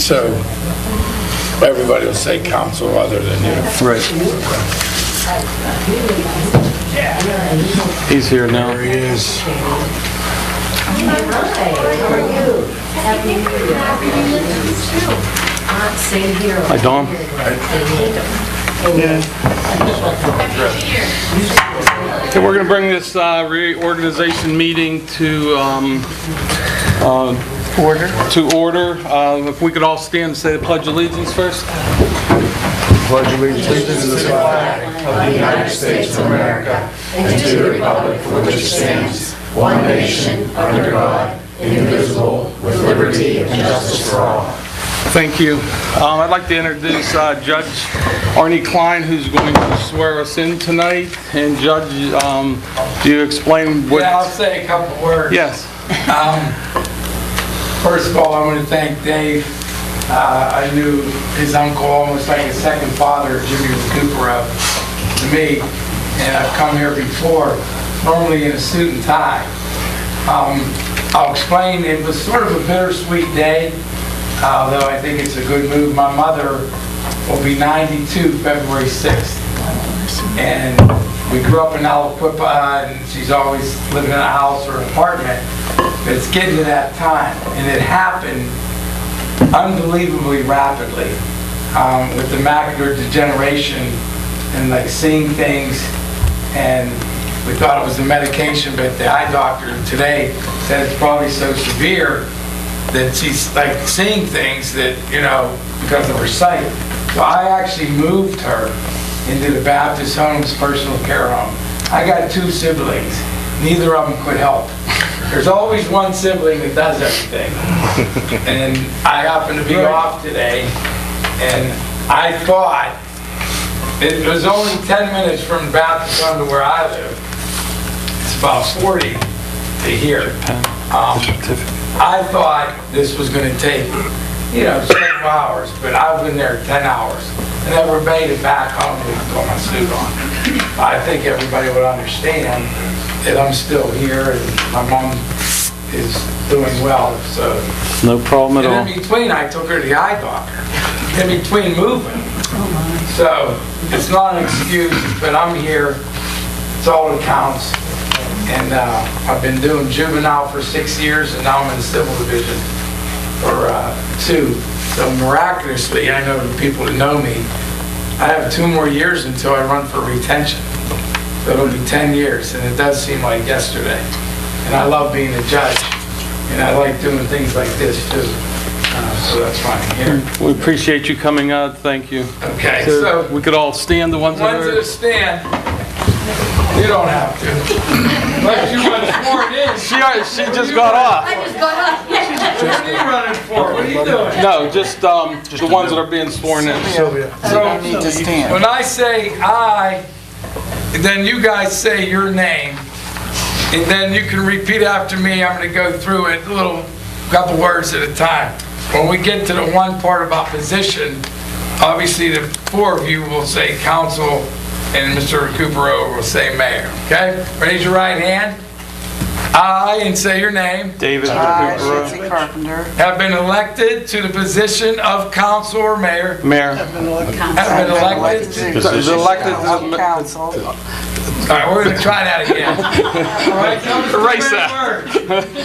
so everybody will say council other than you. Right. He's here now. There he is. How are you? Happy New Year. Happy New Year to you too. Same here. Hi, Don. Okay, we're going to bring this reorganization meeting to order. If we could all stand and say the Pledge of Allegiance first. Pledge allegiance to the flag of the United States of America and to the republic for which it stands, one nation, under God, indivisible, with liberty and justice for all. Thank you. I'd like to introduce Judge Arnie Klein, who's going to swear us in tonight. And Judge, do you explain what... Yeah, I'll say a couple words. Yes. First of all, I want to thank Dave. I knew his uncle almost like a second father, Jimmy Recupero, to me. And I've come here before, normally in a suit and tie. I'll explain, it was sort of a bittersweet day. Though I think it's a good move. My mother will be 92 February 6th. And we grew up in Aliquippa, and she's always living in a house or an apartment. But it's getting to that time. And it happened unbelievably rapidly with the macular degeneration and like seeing things. And we thought it was the medication, but the eye doctor today said it's probably so severe that she's like seeing things that, you know, because of her sight. So I actually moved her into the Baptist Home's personal care home. I got 2 siblings. Neither of them could help. There's always one sibling that does everything. And I happen to be off today, and I thought it was only 10 minutes from the Baptist Home to where I live. It's about 40 to here. I thought this was going to take, you know, several hours, but I've been there 10 hours. I never made it back home to put my suit on. I think everybody would understand that I'm still here and my mom is doing well. So No problem at all. in between, I took her to the eye doctor. In between moving. So it's not an excuse, but I'm here. It's all that counts. And I've been doing juvenile for 6 years, and now I'm in the civil division for 2. So miraculously, I know the people that know me, I have 2 more years until I run for retention. So it'll be 10 years, and it does seem like yesterday. And I love being a judge, and I like doing things like this too. So that's why I'm here. We appreciate you coming out. Thank you. Okay, so we could all stand, the ones that ones are... that stand, you don't have to. Unless you want sworn in. She just got off. I just got up. What are you running for? What are you doing? No, just the ones that are being sworn in. So need to stand. when I say aye, then you guys say your name, and then you can repeat after me. I'm going to go through it a little, couple words at a time. When we get to the one part about position, obviously the 4 of you will say council, and Mr. Recupero will say mayor. Okay? Raise your right hand. I, and say your name, David I, Recupero. Shitzy Carpenter, have been elected to the position of council or mayor. Mayor. Have been elected to Is elected of council. All right, we're going to try that again. All right, Erase that.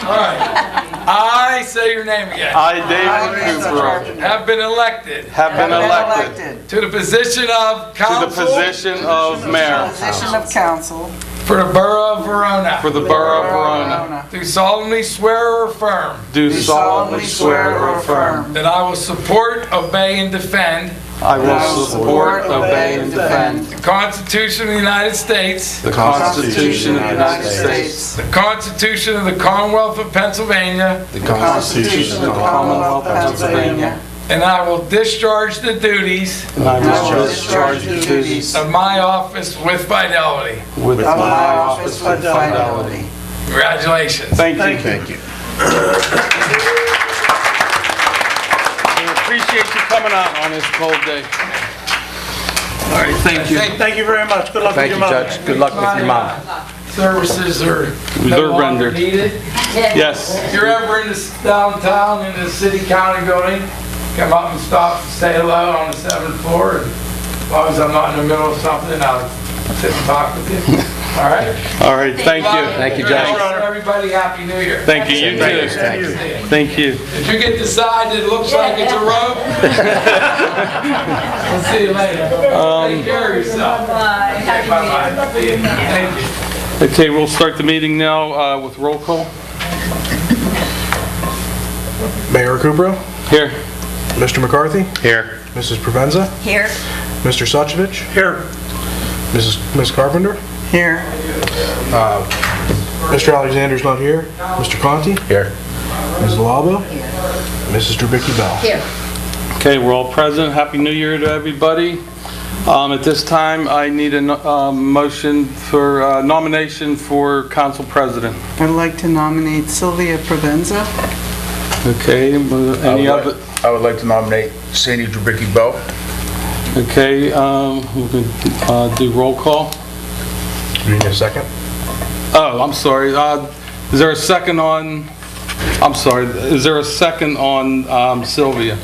All right. I, say your name again. I, David I, Shitzy Recupero, Carpenter, Have been elected have been elected to the position of to the council position of mayor position of council for the Borough of Verona. for the Borough of Verona. Do solemnly swear or affirm Do solemnly swear or affirm that I will support, obey, and defend I will support, obey, and defend the Constitution of the United States, the Constitution of the United States, the Constitution of the Commonwealth of Pennsylvania, The Constitution of the Commonwealth of Pennsylvania, and I will discharge the duties and I I will will discharge the duties of my office with fidelity. with of my my office office with with fidelity. fidelity. Congratulations. Thank you. Thank you. We appreciate you coming out on this cold day. All right, thank you. Thank you very much. Good luck with your mom. Judge. Good luck with your mom. Services are no They're longer rendered. needed. Yes. If you're ever in this downtown in the city county building, come up and stop and say hello on the 7th floor. And as long as I'm not in the middle of something, I'll sit and talk with you. All right? All right, thank you. Thank you, Judge. Everybody, Happy New Year. Thank you, you too. Thank you. Did you get the side that looks like it's a rope? We'll see you later. Take care of yourself. Bye-bye. See you. Thank you. Okay, we'll start the meeting now with roll call. Mayor Recupero, Here. Mr. McCarthy, Here. Mrs. Provenza, Here. Mr. Suchovich, Here. Ms. Carpenter, Here. Mr. Alexander's not here, Mr. Conti, Here. Ms. Labo, Mrs. Drabicki Bell. Here. Okay, we're all present. Happy New Year to everybody. At this time, I need a motion for nomination for council president. I'd like to nominate Sylvia Provenza. Okay, any other? I would like to nominate Sandy Drabicki Bell. Okay, we can do roll call. Do you need a second? Oh, I'm sorry. Is there a second on? I'm sorry. Is there a second on Sylvia?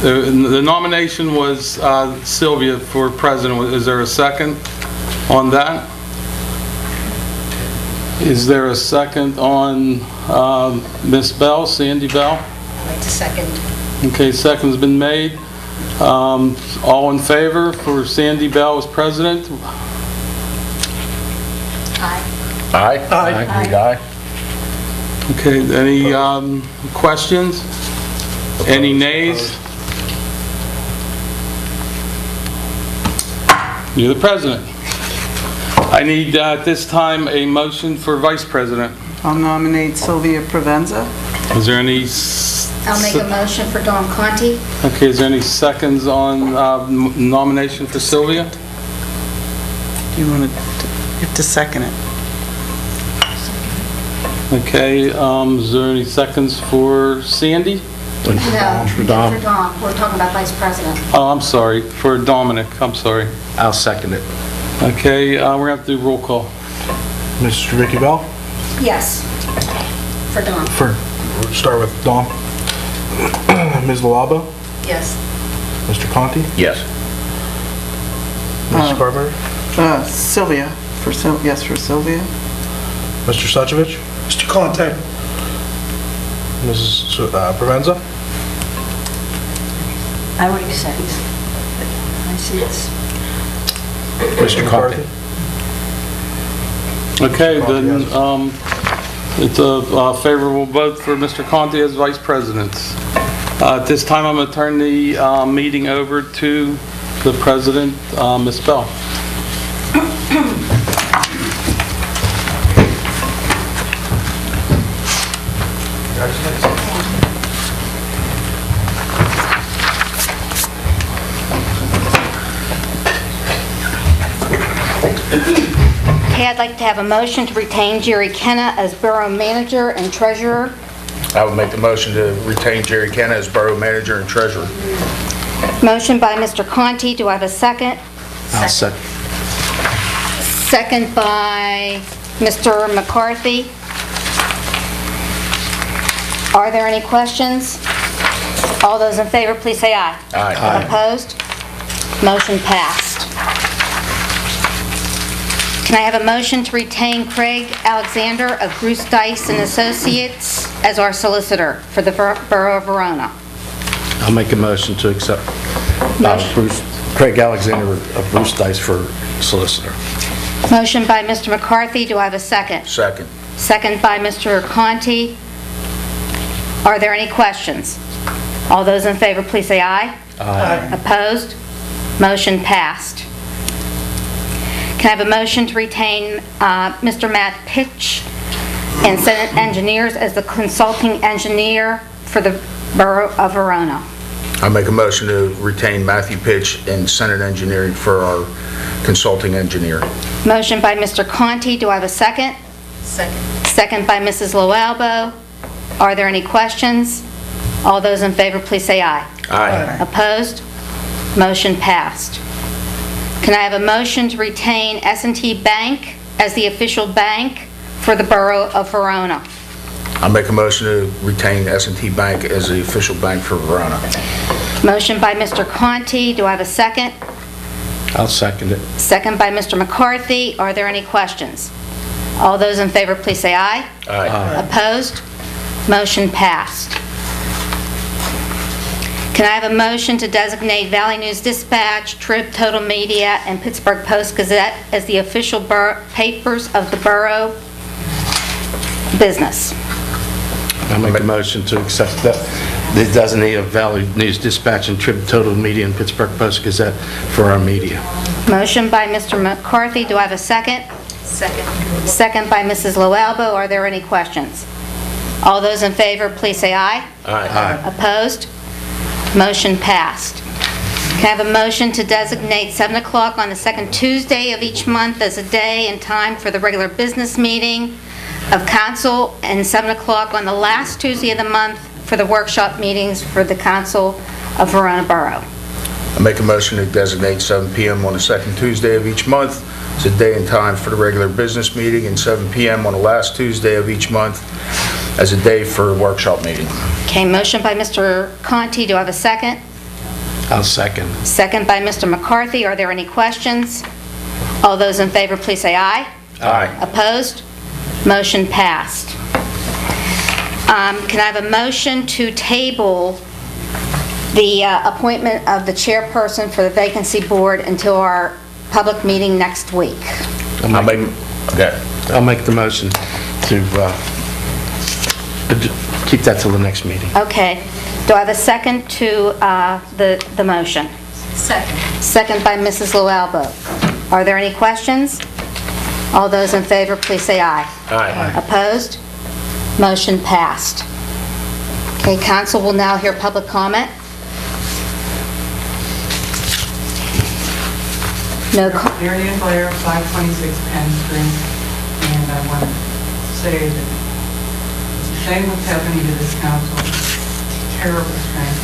The nomination was Sylvia for president. Is there a second on that? Is there a second on Miss Bell, Sandy Bell? I'd like to second. Okay, second's been made. All in favor for Sandy Bell as president? Aye. Aye. Aye. Okay, any questions? Any nays? You're the president. I need at this time a motion for vice president. I'll nominate Sylvia Provenza. Is there any? I'll make a motion for Don Conti. Okay, is there any seconds on nomination for Sylvia? You want to, you have to second it. Okay, is there any seconds for Sandy? No, for Don. We're talking about vice president. Oh, I'm sorry, for Dominic, I'm sorry. I'll second it. Okay, we're gonna have to do roll call. Mrs. Drabicki Bell, Yes. For Don. we'll start with Dawn. Ms. Labo, Yes. Mr. Conti, Yes. Mrs. Carpenter, Sylvia, yes, for Sylvia. Mr. Suchovich, Mr. Conte. Mrs. Provenza, I already said it. I see this. Mr. McCarthy. Okay, then, it's a favorable vote for Mr. Conti as vice president. At this time, I'm gonna turn the meeting over to the president, Ms. Bell. Okay, I'd like to have a motion to retain Jerry Kenna as Borough Manager and Treasurer. I would make the motion to retain Jerry Kenna as Borough Manager and Treasurer. Motion by Mr. Conti. Do I have a second? I'll second. Second by Mr. McCarthy. Are there any questions? All those in favor, please say aye. Aye. Opposed? Motion passed. Can I have a motion to retain Craig Alexander of Bruce Dice and Associates as our solicitor for the Borough of Verona? I'll make a motion to accept Craig Alexander of Bruce Dice for solicitor. Motion by Mr. McCarthy. Do I have a second? Second. Second by Mr. Conti. Are there any questions? All those in favor, please say aye. Aye. Opposed? Motion passed. Can I have a motion to retain Mr. Matt Pitch and Senate Engineers as the consulting engineer for the Borough of Verona? I make a motion to retain Matthew Pitch and Senate Engineering for our consulting engineer. Motion by Mr. Conti. Do I have a second? Second. Second by Mrs. Loalbo. Are there any questions? All those in favor, please say aye. Aye. Opposed? Motion passed. Can I have a motion to retain S&T Bank as the official bank for the Borough of Verona? I make a motion to retain S&T Bank as the official bank for Verona. Motion by Mr. Conti. Do I have a second? I'll second it. Second by Mr. McCarthy. Are there any questions? All those in favor, please say aye. Aye. Opposed? Motion passed. Can I have a motion to designate Valley News Dispatch, Trib Total Media, and Pittsburgh Post-Gazette as the official papers of the borough business? I'll make a motion to accept the designated of Valley News Dispatch and Trib Total Media and Pittsburgh Post-Gazette for our media. Motion by Mr. McCarthy. Do I have a second? Second. Second by Mrs. Loalbo. Are there any questions? All those in favor, please say aye. Aye. Opposed? Motion passed. Can I have a motion to designate 7 o'clock on the second Tuesday of each month as a day and time for the regular business meeting of council, and 7 o'clock on the last Tuesday of the month for the workshop meetings for the council of Verona Borough? I make a motion to designate 7 p.m. on the second Tuesday of each month as a day and time for the regular business meeting, and 7 p.m. on the last Tuesday of each month as a day for a workshop meeting. Okay, motion by Mr. Conti. Do I have a second? I'll second. Second by Mr. McCarthy. Are there any questions? All those in favor, please say aye. Aye. Opposed? Motion passed. Can I have a motion to table the appointment of the chairperson for the vacancy board until our public meeting next week? I'll make the motion to keep that till the next meeting. Okay. Do I have a second to the motion? Second. Second by Mrs. Loalbo. Are there any questions? All those in favor, please say aye. Aye. Opposed? Motion passed. Okay, council will now hear public comment. No, Marion Blair, 526 Penn Street, and I want to say that it's a shame what's happening to this council. Terrible shame.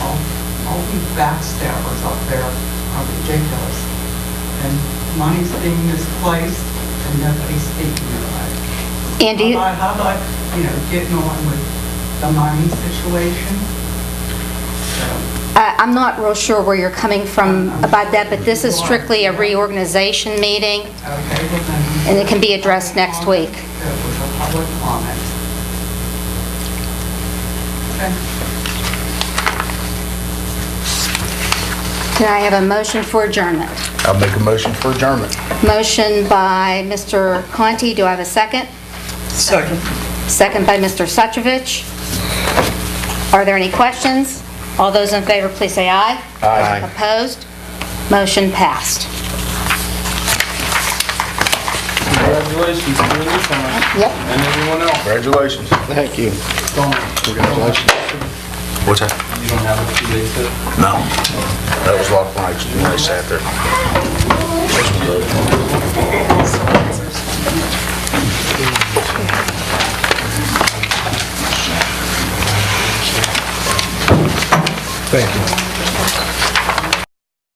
All these backstabbers up there are ridiculous. And money's being misplaced, and nobody's speaking about it. Andy, How about, getting on with the money situation? I'm not real sure where you're coming from about that, but this is strictly a reorganization meeting, Okay, well then. and it can be addressed next week. It was a public comment. Okay. Can I have a motion for adjournment? I'll make a motion for adjournment. Motion by Mr. Conti. Do I have a second? Second. Second by Mr. Suchovich. Are there any questions? All those in favor, please say aye. Aye. Opposed? Motion passed. Congratulations to the newcomer Yep. and everyone else. Congratulations. Thank you. Congratulations. What's that? You don't have a 2-day sit? No. That was a lot of fun when I sat there. Thank you.